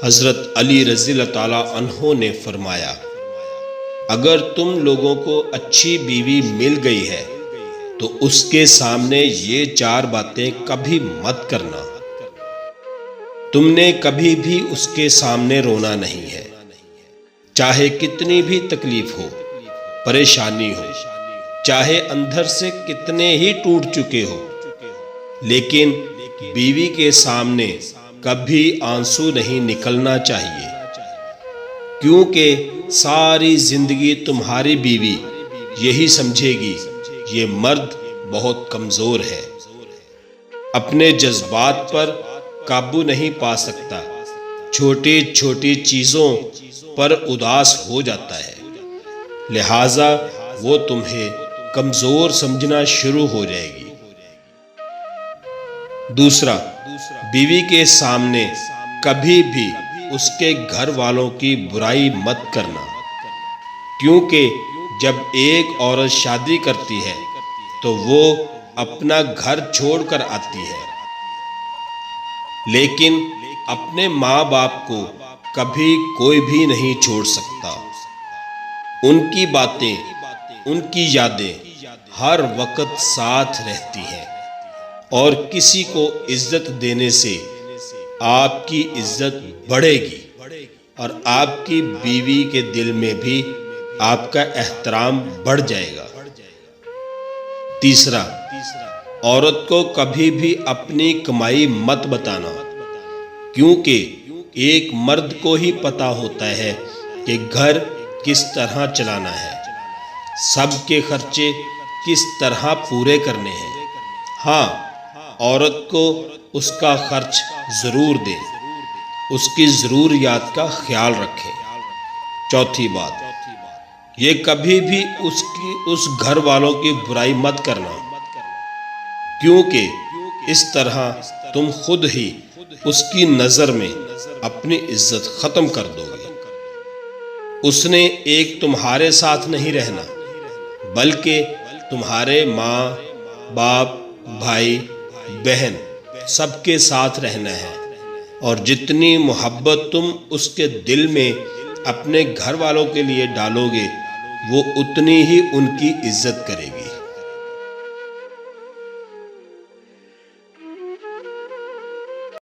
حضرت علی رضی اللہ تعالیٰ عنہ نے فرمایا، اگر تم لوگوں کو اچھی بیوی مل گئی ہے تو اس کے سامنے یہ 4 باتیں کبھی مت کرنا۔ تم نے کبھی بھی اس کے سامنے رونا نہیں ہے، چاہے کتنی بھی تکلیف ہو، پریشانی ہو، چاہے اندر سے کتنے ہی ٹوٹ چکے ہو، لیکن بیوی کے سامنے کبھی آنسو نہیں نکلنا چاہیے، کیونکہ ساری زندگی تمہاری بیوی یہی سمجھے گی یہ مرد بہت کمزور ہے، اپنے جذبات پر قابو نہیں پا سکتا، چھوٹی چھوٹی چیزوں پر اداس ہو جاتا ہے، لہٰذا وہ تمہیں کمزور سمجھنا شروع ہو جائے گی۔ دوسرا، بیوی کے سامنے کبھی بھی اس کے گھر والوں کی برائی مت کرنا، کیونکہ جب ایک عورت شادی کرتی ہے تو وہ اپنا گھر چھوڑ کر آتی ہے، لیکن اپنے ماں باپ کو کبھی کوئی بھی نہیں چھوڑ سکتا۔ ان کی باتیں، ان کی یادیں ہر وقت ساتھ رہتی ہیں، اور کسی کو عزت دینے سے آپ کی عزت بڑھے گی اور آپ کی بیوی کے دل میں بھی آپ کا احترام بڑھ جائے گا۔ تیسرا، عورت کو کبھی بھی اپنی کمائی مت بتانا، کیونکہ ایک مرد کو ہی پتا ہوتا ہے کہ گھر کس طرح چلانا ہے، سب کے خرچے کس طرح پورے کرنے ہیں۔ ہاں، عورت کو اس کا خرچ ضرور دیں، اس کی ضروریات کا خیال رکھیں۔ چوتھی بات، یہ کبھی بھی اس گھر والوں کی برائی مت کرنا، کیونکہ اس طرح تم خود ہی اس کی نظر میں اپنی عزت ختم کر دو گے۔ اس نے ایک تمہارے ساتھ نہیں رہنا، بلکہ تمہارے ماں باپ، بھائی بہن سب کے ساتھ رہنا ہے، اور جتنی محبت تم اس کے دل میں اپنے گھر والوں کے لیے ڈالو گے وہ اتنی ہی ان کی عزت کرے گی۔